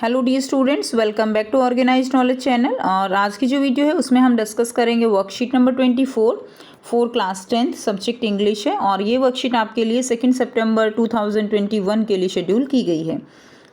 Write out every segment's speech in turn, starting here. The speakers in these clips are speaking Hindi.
Hello dear students, welcome back to organised knowledge channel. और आज की जो वीडियो है उसमें हम डिस्कस करेंगे worksheet number 24 for class 10th subject English है। और ये वर्कशीट आपके लिए 2 सितंबर 2021 के लिए शेड्यूल की गई है।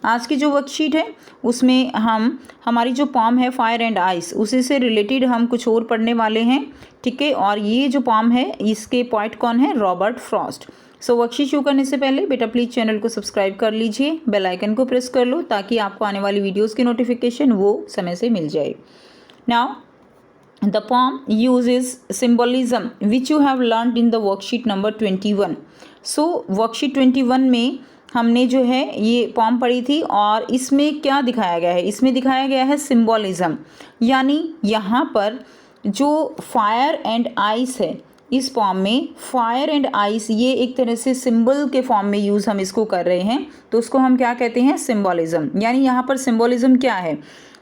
आज की जो वर्कशीट है उसमें हम हमारी जो पॉम है फायर एंड आइस, उसी से रिलेटेड हम कुछ और पढ़ने वाले हैं, ठीक है। और ये जो पॉम है इसके पोएट कौन है? Robert Frost. सो वर्कशीट शुरू करने से पहले बेटा प्लीज़ चैनल को सब्सक्राइब कर लीजिए, बेल आइकन को प्रेस कर लो ताकि आपको आने वाली वीडियोस की नोटिफिकेशन वो समय से मिल जाए। Now the poem uses symbolism which you have learned in the worksheet number 21. So worksheet 21 में हमने जो है ये पॉम पढ़ी थी और इसमें क्या दिखाया गया है? इसमें दिखाया गया है सिम्बॉलिज्म, यानी यहाँ पर जो फायर एंड आइस है, इस फॉर्म में फायर एंड आइस ये एक तरह से सिंबल के फॉर्म में यूज़ हम इसको कर रहे हैं, तो उसको हम क्या कहते हैं? सिंबॉलिज्म। यानी यहाँ पर सिंबॉलिज्म क्या है?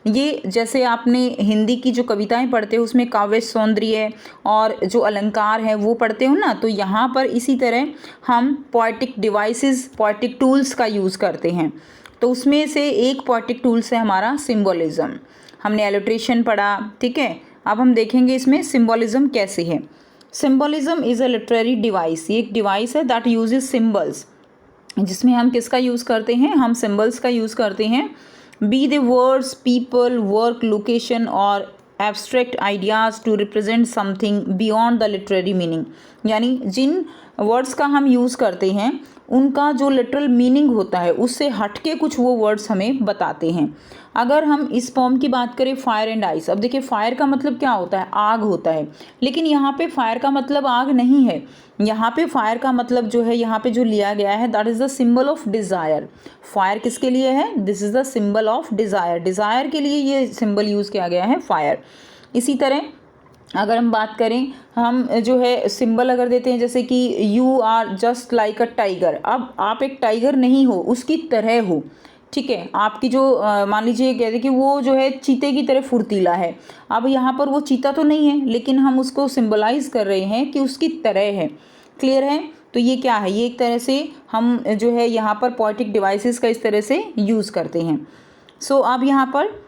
ये जैसे आपने हिंदी की जो कविताएं पढ़ते हो उसमें काव्य सौंदर्य और जो अलंकार है वो पढ़ते हो ना, तो यहाँ पर इसी तरह हम पोएटिक डिवाइसेस, पोएटिक टूल्स का यूज़ करते हैं। तो उसमें से एक पोएटिक टूल्स है हमारा सिंबॉलिज्म। हमने एलिट्रेशन पढ़ा, ठीक है। अब हम देखेंगे इसमें सिंबॉलिज्म कैसे है। Symbolism is a literary device, ये एक डिवाइस है दैट यूजेज सिम्बल्स, जिसमें हम किसका यूज़ करते हैं? हम सिम्बल्स का यूज़ करते हैं। Be the words, people, work, location और abstract ideas to represent something beyond the literary meaning. यानी जिन वर्ड्स का हम यूज़ करते हैं उनका जो लिटरल मीनिंग होता है उससे हटके कुछ वो वर्ड्स हमें बताते हैं। अगर हम इस पॉम की बात करें फायर एंड आइस, अब देखिए फायर का मतलब क्या होता है? आग होता है, लेकिन यहाँ पे फायर का मतलब आग नहीं है। यहाँ पे फायर का मतलब जो है यहाँ पे जो लिया गया है that is the symbol of desire. Fire किसके लिए है? This is the symbol of desire, desire के लिए ये सिंबल यूज़ किया गया है फायर। इसी तरह अगर हम बात करें, हम जो है सिंबल अगर देते हैं जैसे कि you are just like a tiger, अब आप एक टाइगर नहीं हो, उसकी तरह हो, ठीक है। आपकी जो मान लीजिए कहते हैं कि वो जो है चीते की तरह फुर्तीला है, अब यहाँ पर वो चीता तो नहीं है लेकिन हम उसको सिंबलाइज कर रहे हैं कि उसकी तरह है। क्लियर है? तो ये क्या है? ये एक तरह से हम जो है यहाँ पर पोएटिक डिवाइसेस का इस तरह से यूज़ करते हैं। सो अब यहाँ पर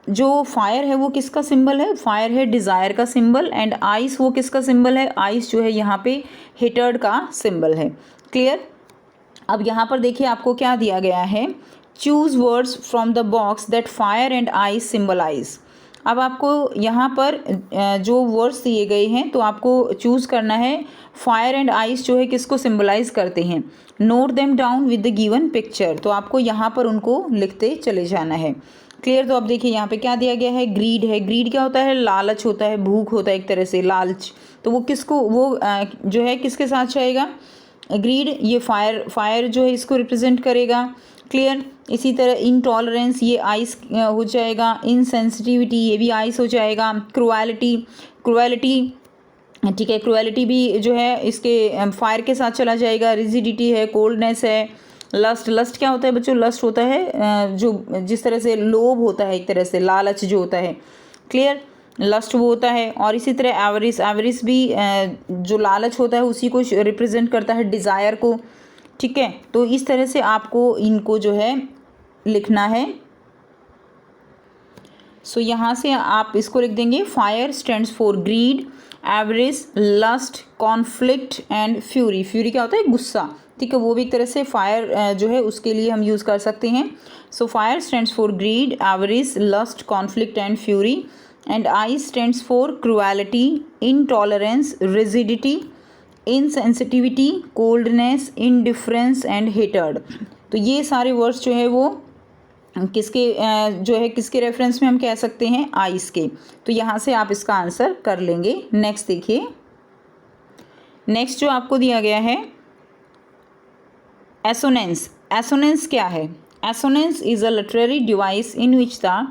जो फायर है वो किसका सिंबल है? फायर है डिज़ायर का सिंबल। एंड आइस वो किसका सिंबल है? आइस जो है यहाँ पे हेटर्ड का सिंबल है। क्लियर? अब यहाँ पर देखिए आपको क्या दिया गया है, choose words from the box that fire and ice symbolise. अब आपको यहाँ पर जो वर्ड्स दिए गए हैं तो आपको चूज़ करना है फायर एंड आइस जो है किसको सिम्बलाइज करते हैं। Note them down with the given picture, तो आपको यहाँ पर उनको लिखते चले जाना है। क्लियर? तो अब देखिए यहाँ पे क्या दिया गया है, ग्रीड है। ग्रीड क्या होता है? लालच होता है, भूख होता है एक तरह से, लालच। तो वो किसको, वो जो है किसके साथ जाएगा? ग्रीड, ये फायर जो है इसको रिप्रेजेंट करेगा। क्लियर? इसी तरह इनटॉलरेंस ये आइस हो जाएगा, इनसेंसिटिविटी ये भी आइस हो जाएगा, क्रुएलिटी ठीक है, क्रुएलिटी भी जो है इसके फायर के साथ चला जाएगा। रिजिडिटी है, कोल्डनेस है। लस्ट क्या होता है बच्चों? लस्ट होता है जो जिस तरह से लोभ होता है, एक तरह से लालच जो होता है। क्लियर? लस्ट वो होता है। और इसी तरह एवरिस भी जो लालच होता है उसी को रिप्रेजेंट करता है, डिज़ायर को, ठीक है। तो इस तरह से आपको इनको जो है लिखना है। सो यहाँ से आप इसको लिख देंगे, fire stands for greed, avarice, lust, conflict and fury. Fury क्या होता है? गुस्सा, ठीक है। वो भी एक तरह से फायर जो है उसके लिए हम यूज़ कर सकते हैं। So fire stands for greed, avarice, lust, conflict and fury. And ice stands for cruelty, intolerance, rigidity, insensitivity, coldness, indifference and hatred. तो ये सारे वर्ड्स जो है वो किसके जो है किसके रेफरेंस में हम कह सकते हैं? आइस के। तो यहाँ से आप इसका आंसर कर लेंगे। नेक्स्ट देखिए, नेक्स्ट जो आपको दिया गया है एसोनेंस। एसोनेंस क्या है? Assonance is a literary device in which the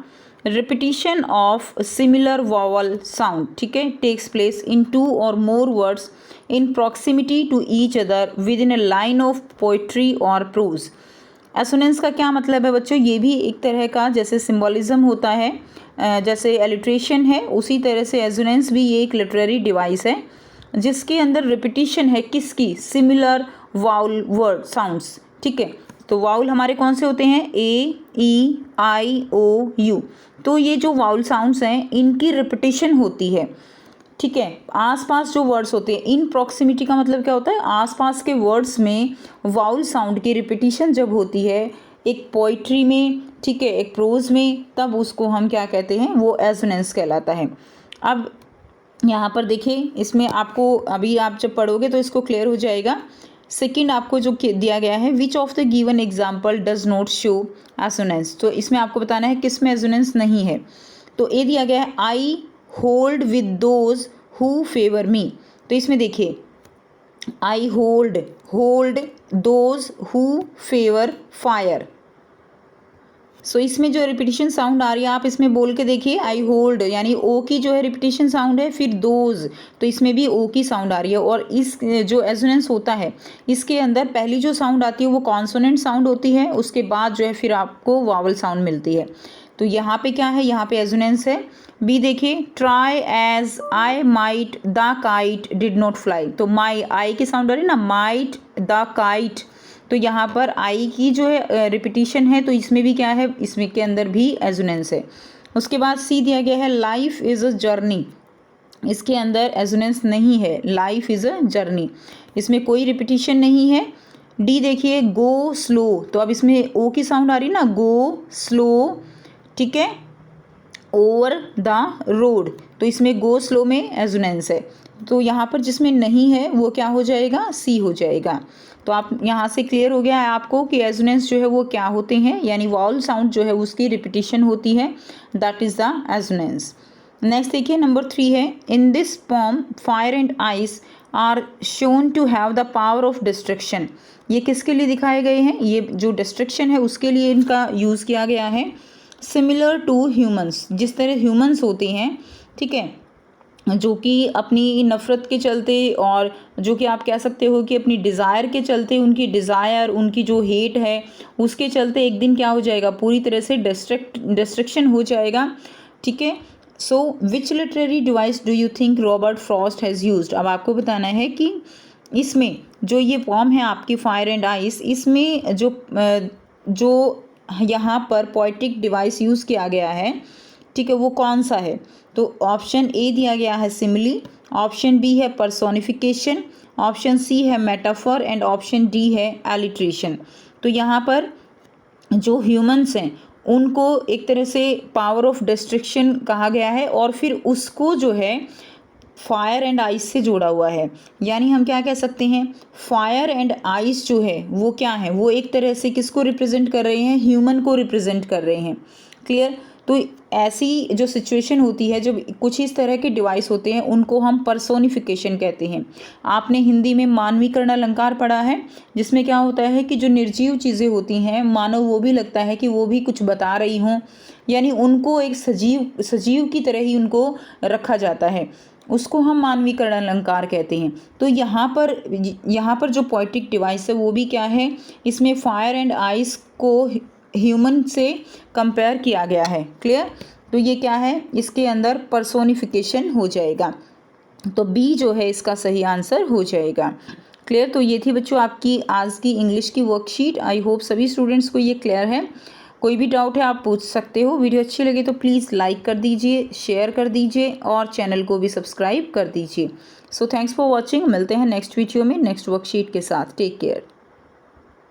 repetition of similar vowel sound, ठीक है, टेक्स प्लेस इन 2 और more words in proximity to each other within a line of poetry और प्रोज। एसोनेंस का क्या मतलब है बच्चों? ये भी एक तरह का जैसे सिंबॉलिज्म होता है, जैसे एलिट्रेशन है, उसी तरह से एसोनेंस भी ये एक लिटरेरी डिवाइस है जिसके अंदर रिपीटिशन है किसकी? सिमिलर वाउल वर्ड साउंड्स, ठीक है। तो वाउल हमारे कौन से होते हैं? ए, ई आई ओ यू। तो ये जो वाउल साउंड्स हैं इनकी रिपीटिशन होती है, ठीक है। आसपास जो वर्ड्स होते हैं, इन प्रॉक्सिमिटी का मतलब क्या होता है, आसपास के वर्ड्स में वाउल साउंड की रिपीटिशन जब होती है एक पोइट्री में, ठीक है, एक प्रोज में, तब उसको हम क्या कहते हैं, वो एजोनेंस कहलाता है। अब यहाँ पर देखिए, इसमें आपको अभी आप जब पढ़ोगे तो इसको क्लियर हो जाएगा। सेकंड आपको जो दिया गया है, which of the given example does not show assonance, तो इसमें आपको बताना है किस में एजोनेंस नहीं है। तो ए दिया गया है, I hold with those who favour me. तो इसमें देखिए, I hold those who favour fire. So इसमें जो रिपीटिशन साउंड आ रही है, आप इसमें बोल के देखिए, आई होल्ड यानी ओ की जो है रिपीटिशन साउंड है, फिर दोज तो इसमें भी ओ की साउंड आ रही है। और इस जो एजोनेंस होता है इसके अंदर पहली जो साउंड आती है वो कॉन्सोनेंट साउंड होती है, उसके बाद जो है फिर आपको वावल साउंड मिलती है। तो यहाँ पे क्या है, यहाँ पे एजोनेंस है। बी देखिए, try as I might the kite did not fly. तो माई, आई की साउंड आ रही है ना, माइट द काइट, तो यहाँ पर आई की जो है रिपीटिशन है, तो इसमें भी क्या है, इसमें के अंदर भी एजोनेंस है। उसके बाद सी दिया गया है, लाइफ इज़ अ जर्नी। इसके अंदर एजोनेंस नहीं है, लाइफ इज़ अ जर्नी, इसमें कोई रिपीटिशन नहीं है। डी देखिए, गो स्लो, तो अब इसमें ओ की साउंड आ रही है ना, गो स्लो, ठीक है, ओवर द रोड, तो इसमें गो स्लो में एजोनेंस है। तो यहाँ पर जिसमें नहीं है वो क्या हो जाएगा, सी हो जाएगा। तो आप यहाँ से क्लियर हो गया है आपको कि एजोनेंस जो है वो क्या होते हैं, यानी वाउल साउंड जो है उसकी रिपीटिशन होती है, that is the assonance. Next देखिए, नंबर 3 है, in this poem fire and ice are shown to have the power of destruction. ये किसके लिए दिखाए गए हैं, ये जो डिस्ट्रक्शन है उसके लिए इनका यूज़ किया गया है। सिमिलर टू ह्यूमंस, जिस तरह ह्यूमंस होते हैं, ठीक है, जो कि अपनी नफ़रत के चलते और जो कि आप कह सकते हो कि अपनी डिज़ायर के चलते, उनकी डिज़ायर, उनकी जो हेट है उसके चलते एक दिन क्या हो जाएगा, पूरी तरह से डिस्ट्रक्शन हो जाएगा, ठीक है। So which literary device do you think Robert Frost has used. अब आपको बताना है कि इसमें जो ये पॉम है आपकी फायर एंड आइस, इसमें जो यहाँ पर पोएटिक डिवाइस यूज़ किया गया है, ठीक है, वो कौन सा है। तो ऑप्शन ए दिया गया है सिमिली, ऑप्शन बी है पर्सोनिफिकेशन, ऑप्शन सी है मेटाफर एंड ऑप्शन डी है एलिट्रेशन। तो यहाँ पर जो ह्यूमंस हैं उनको एक तरह से पावर ऑफ डिस्ट्रक्शन कहा गया है, और फिर उसको जो है फायर एंड आइस से जोड़ा हुआ है। यानी हम क्या कह सकते हैं, फायर एंड आइस जो है वो क्या है, वो एक तरह से किसको रिप्रेजेंट कर रहे हैं, ह्यूमन को रिप्रेजेंट कर रहे हैं। क्लियर। तो ऐसी जो सिचुएशन होती है, जब कुछ इस तरह के डिवाइस होते हैं उनको हम पर्सोनिफिकेशन कहते हैं। आपने हिंदी में मानवीकरण अलंकार पढ़ा है, जिसमें क्या होता है कि जो निर्जीव चीज़ें होती हैं, मानो वो भी लगता है कि वो भी कुछ बता रही हों, यानी उनको एक सजीव की तरह ही उनको रखा जाता है, उसको हम मानवीकरण अलंकार कहते हैं। तो यहाँ पर जो पोएटिक डिवाइस है वो भी क्या है, इसमें फायर एंड आइस को ह्यूमन से कंपेयर किया गया है। क्लियर। तो ये क्या है, इसके अंदर पर्सोनिफिकेशन हो जाएगा, तो बी जो है इसका सही आंसर हो जाएगा। क्लियर। तो ये थी बच्चों आपकी आज की इंग्लिश की वर्कशीट। आई होप सभी स्टूडेंट्स को ये क्लियर है। कोई भी डाउट है आप पूछ सकते हो। वीडियो अच्छी लगे तो प्लीज़ लाइक कर दीजिए, शेयर कर दीजिए और चैनल को भी सब्सक्राइब कर दीजिए। So thanks for watching. मिलते हैं नेक्स्ट वीडियो में नेक्स्ट वर्कशीट के साथ। Take care.